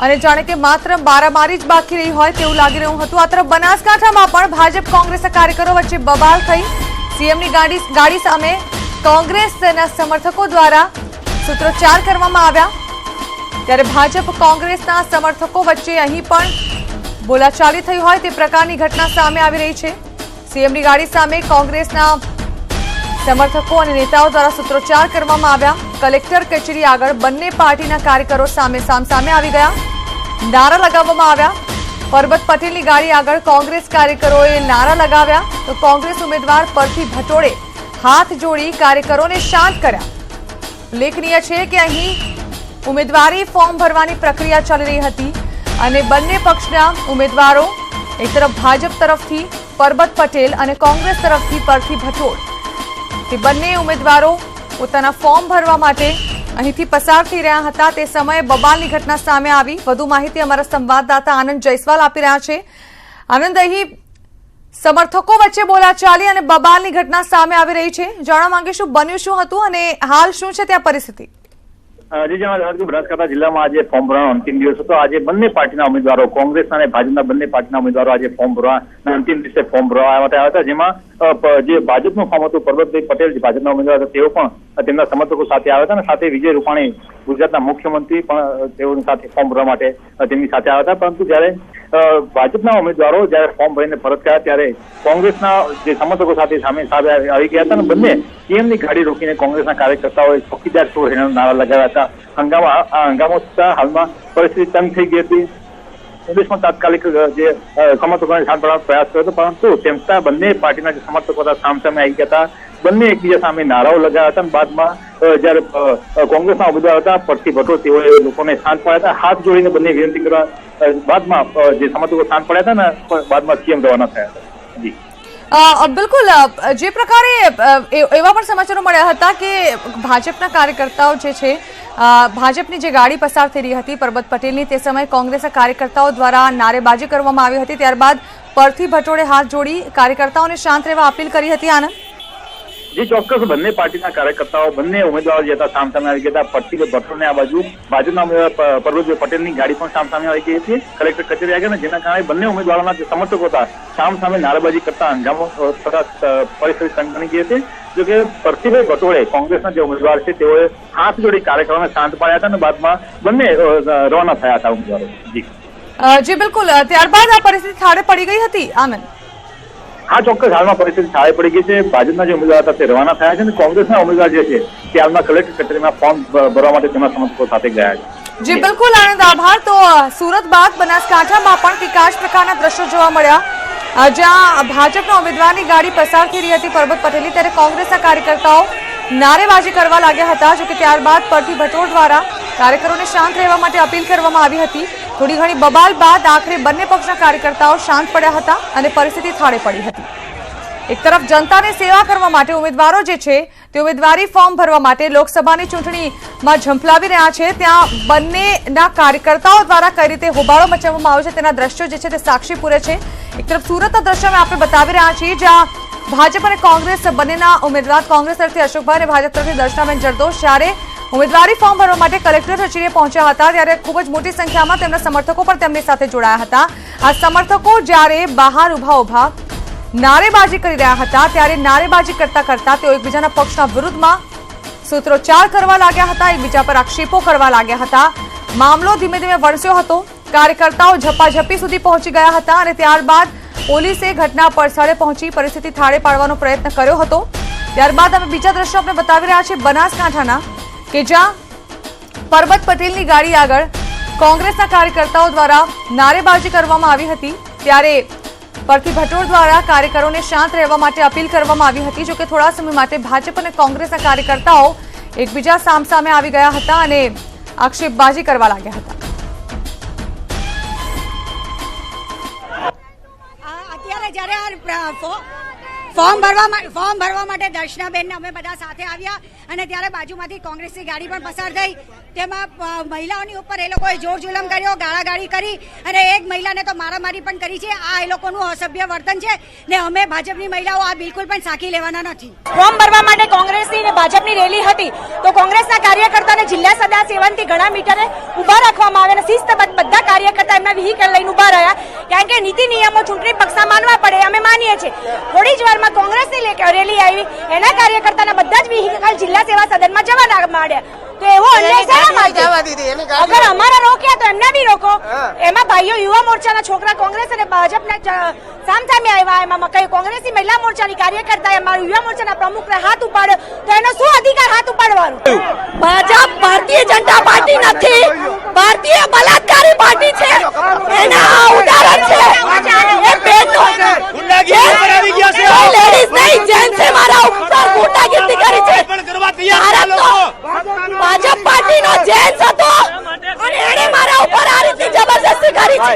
અને જાણે કે માત્ર બારામારી જ બાકી રહી હોય તેવું લાગી રહ્યું હતું। આ તરફ બનાસકાંઠામાં પણ ભાજપ કોંગ્રેસ કાર્યકરો વચ્ચે બબાલ થઈ। સીએમની ગાડી સામે કોંગ્રેસના સમર્થકો દ્વારા સૂત્રોચ્ચાર કરવામાં આવ્યા। ત્યારે ભાજપ કોંગ્રેસના સમર્થકો વચ્ચે અહીં પણ બોલાચાલી થઈ હોય તે પ્રકારની ઘટના સામે આવી રહી છે। સીએમની ગાડી સામે કોંગ્રેસના સમર્થકો અને નેતાઓ દ્વારા સૂત્રોચ્ચાર કરવામાં આવ્યા। કલેક્ટર કચેરી આગળ બંને પાર્ટીના કાર્યકરો સામે આવી ગયા। નારા લગાવવામાં આવ્યા। પરબત પટેલની ગાડી આગળ કોંગ્રેસ કાર્યકરોએ નારા લગાવ્યા તો કોંગ્રેસ ઉમેદવાર પરથી ભટોળે હાથ જોડી કાર્યકરોને શાંત કર્યા। ઉલ્લેખનીય છે કે અહીં ઉમેદવારી ફોર્મ ભરવાની પ્રક્રિયા ચાલી રહી હતી અને બંને પક્ષના ઉમેદવારો એક તરફ ભાજપ તરફથી પરબત પટેલ અને કોંગ્રેસ તરફથી પરથી ભટોળ તે બંને ઉમેદવારો પોતાના ફોર્મ ભરવા માટે અહીંથી પસાર થઈ રહ્યા હતા। તે સમયે બબાલની ઘટના સામે આવી। વધુ માહિતી અમારા સંવાદદાતા આનંદ જયસ્વાલ આપી રહ્યા છે। આનંદ, અહીં સમર્થકો વચ્ચે બોલાચાલી અને બબાલની ઘટના સામે આવી રહી છે। જાણવા માંગીશું બન્યું શું હતું અને હાલ શું છે ત્યાં પરિસ્થિતિ? જી જણાવ બનાસકાંઠા જિલ્લામાં આજે ફોર્મ ભરવાનો અંતિમ દિવસ હતો। આજે બંને પાર્ટીના ઉમેદવારો કોંગ્રેસ અને ભાજપના બંને પાર્ટીના ઉમેદવારો આજે ફોર્મ ભરવાના અંતિમ દિવસે ફોર્મ ભરવા માટે આવ્યા હતા। જેમાં જે ભાજપનું ફોર્મ હતું પરબતભાઈ પટેલ જે ભાજપના ઉમેદવાર હતા તેઓ પણ તેમના સમર્થકો સાથે આવ્યા હતા અને સાથે વિજય રૂપાણી ગુજરાતના મુખ્યમંત્રી પણ તેઓની સાથે ફોર્મ ભરવા માટે તેમની સાથે આવ્યા હતા। પરંતુ જયારે ભાજપના ઉમેદવારો જયારે ફોર્મ ભરીને પરત ગયા ત્યારે કોંગ્રેસના જે સમર્થકો સાથે સામે આવી ગયા હતા અને બંને સીએમની ગાડી રોકીને કોંગ્રેસના કાર્યકર્તાઓએ ચોકીદાર છો હેઠળ નારા લગાવ્યા હતા। હંગામો થતા હાલમાં પરિસ્થિતિ તંગ થઈ ગઈ હતી। પોલીસમાં તાત્કાલિક જે સમર્થકોને શાંત પાડવાનો પ્રયાસ કર્યો હતો પરંતુ તેમ છતાં બંને પાર્ટીના જે સમર્થકો હતા સામે આવી ગયા હતા। બંને એકબીજા સામે નારાઓ લગાવ્યા હતા। બાદમાં જયારે કોંગ્રેસના ઉમેદવાર હતા પરથી ભટોળ તેઓએ લોકોને શાંત પાડ્યા હતા। હાથ જોડીને બંને વિનંતી કરવા બાદમાં જે સમર્થકો શાંત પડ્યા હતા ને બાદમાં સીએમ રવાના થયા હતા। જી બિલકુલ, જે પ્રકારે એવા પણ સમાચારો મળ્યા હતા કે ભાજપના કાર્યકર્તાઓ જે છે ભાજપની જે ગાડી પસાર થઈ રહી હતી પરબત પટેલની તે સમયે કોંગ્રેસના કાર્યકર્તાઓ દ્વારા નારેબાજી કરવામાં આવી હતી। ત્યારબાદ પરથી ભટોળે હાથ જોડી કાર્યકર્તાઓને શાંત રહેવા અપીલ કરી હતી। આનંદ, જી ચોક્કસ બંને પાર્ટીના કાર્યકર્તાઓ બંને ઉમેદવારો જે હતા સામે આવી ગયા હતા। પરથી ભટોળને આ બાજુ ભાજપના ઉમેદવાર પરબતભાઈ પટેલની ગાડી પણ સામે આવી ગઈ હતી કલેક્ટર કચેરી આગળ, જેના કારણે બંને ઉમેદવારોના જે સમર્થકો હતા સામે નારાબાજી કરતા હંગામો થતા પરિસ્થિતિ તંગ બની ગઈ હતી। જોકે પરથીભાઈ ભટોળે કોંગ્રેસના જે ઉમેદવાર છે તેઓએ હાથ જોડી કાર્યકરોને શાંત પાડ્યા હતા અને બાદમાં બંને રવાના થયા હતા ઉમેદવારો। જી બિલકુલ, ત્યારબાદ આ પરિસ્થિતિ થાળે પડી ગઈ હતી। આનંદ, હા ચોક્કસ, હાલમાં પરિસ્થિતિ થાળે પડી ગઈ છે। ભાજપના જે ઉમેદવાર હતા તે રવાના થયા છે અને કોંગ્રેસના ઉમેદવાર જે છે તે હાલમાં કલેક્ટર કચેરીમાં ફોર્મ ભરવા માટે તેમના સમર્થકો સાથે ગયા છે। જી બિલકુલ આનંદ, આભાર। તો સુરત બાદ બનાસકાંઠામાં પણ કંઈક આ જ પ્રકારના દ્રશ્યો જોવા મળ્યા જ્યાં ભાજપના ઉમેદવારની ગાડી પસાર થઈ રહી હતી પરબત પટેલની, ત્યારે કોંગ્રેસના કાર્યકર્તાઓ નારેબાજી કરવા લાગ્યા હતા। જોકે ત્યારબાદ પરથી ભટોળ દ્વારા કાર્યકરોને શાંત રહેવા માટે અપીલ કરવામાં આવી હતી। થોડી ઘણી બબાલ બાદ આખરે બંને પક્ષના કાર્યકર્તાઓ શાંત પડ્યા હતા અને પરિસ્થિતિ થાળે પડી હતી। એક તરફ જનતાની સેવા કરવા માટે ઉમેદવારો જે છે તે ઉમેદવારી ફોર્મ ભરવા માટે લોકસભાની ચૂંટણીમાં ઝંપલાવી રહ્યા છે, ત્યાં બંનેના કાર્યકર્તાઓ દ્વારા કઈ રીતે હોબાળો મચાવવામાં આવે છે તેના દ્રશ્યો જે છે તે સાક્ષી પૂરે છે। એક તરફ સુરતના દ્રશ્યો આપણે બતાવી રહ્યા છીએ જ્યાં ભાજપ અને કોંગ્રેસ બંનેના ઉમેદવાર કોંગ્રેસ તરફથી અશોકભાઈ અને ભાજપ તરફથી દર્શનાબેન જરદોશ જ્યારે ઉમેદવારી ફોર્મ ભરવા માટે કલેક્ટર કચેરીએ પહોંચ્યા હતા ત્યારે ખૂબ જ મોટી સંખ્યામાં તેમના સમર્થકો પણ તેમની સાથે જોડાયા હતા। આ સમર્થકો જ્યારે બહાર ઉભા નારેબાજી કરી રહ્યા હતા ત્યારે નારેબાજી કરતા તેઓ એકબીજાના પક્ષના વિરુદ્ધમાં સૂત્રોચ્ચાર કરવા લાગ્યા હતા, એકબીજા પર આક્ષેપો કરવા લાગ્યા હતા। મામલો ધીમે ધીમે વણસ્યો હતો। કાર્યકર્તાઓ ઝપાઝપી સુધી પહોંચી ગયા હતા અને ત્યારબાદ પોલીસે ઘટના પર સ્થળે પહોંચી પરિસ્થિતિ થાળે પાડવાનો પ્રયત્ન કર્યો હતો। ત્યારબાદ અમે બીજા દ્રશ્યો આપણે બતાવી રહ્યા છીએ બનાસકાંઠાના કે જ્યાં પરબત પટેલની ગાડી આગળ કોંગ્રેસના કાર્યકર્તાઓ દ્વારા નારેબાજી કરવામાં આવી હતી ત્યારે પરથી ભટોળ દ્વારા કાર્યકરોને શાંત રહેવા માટે અપીલ કરવામાં આવી હતી। જોકે થોડા સમય માટે ભાજપ અને કોંગ્રેસના કાર્યકર્તાઓ એકબીજા સામે આવી ગયા હતા અને આક્ષેપબાજી કરવા લાગ્યા હતા। અત્યારે જ્યારે ફોર્મ ભરવા માટે દર્શનાબેન અમે બધા સાથે આવ્યા અને ત્યારે બાજુમાંથી કોંગ્રેસની ગાડી પણ પસાર થઈ. તેમાં મહિલાઓની ઉપર એ લોકોએ જોર જુલમ કર્યો, ગાળાગાળી કરી અને એક મહિલાને તો મારામારી પણ કરી છે. આ એ લોકોનું અસભ્ય વર્તન છે ને અમે ભાજપની મહિલાઓ આ બિલકુલ પણ સાખી લેવાના નથી. ફોર્મ ભરવા માટે કોંગ્રેસની અને ભાજપની રેલી હતી તો કોંગ્રેસના કાર્યકર્તાને જિલ્લા સદા સેવનથી ઘણા મીટરે ઉભા રાખવામાં આવે અને શિસ્તબદ્ધ બધા કાર્યકર્તા એમના વ્હીકલ લઈને ઉભા રહ્યા, કારણ કે નીતિ નિયમો ચૂંટણી પક્ષના માનવા પડે અમે માનીએ છીએ. થોડી જ વારમાં કોંગ્રેસની રેલી આવી, એના કાર્યકર્તાના બધા જ વ્હીકલ જિલ્લા સેવા સદનમાં જવા માંડ્યા. તો એવો અન્યાય શા માટે? અગર અમારા રોક્યા તો એમના બી રોકો. એમાં ભાઈઓ યુવા મોરચાના છોકરા કોંગ્રેસ અને ભાજપના સામસામે આવ્યા. એમાં કઈ કોંગ્રેસની મહિલા મોરચાની કાર્યકર્તાએ અમારા યુવા મોરચાના પ્રમુખને હાથ ઉપાડ્યો, તો એનો શું અધિકાર હાથ ઉપાડવાનો? ભાજપ ભારતીય જનતા પાર્ટી નથી, ભારતીય બલાત્કારી પાર્ટી છે. એના ઉદાહરણ છે એ બેનો લેડીઝ નહીં, જેન્ટ્સે મારા ઉપર ગુંડાગીરી કરી છે. ભાજપ પાર્ટીનો જેન્ટ્સ હતો અને એણે મારા ઉપર આ રીતની જબરજસ્તી કરી છે.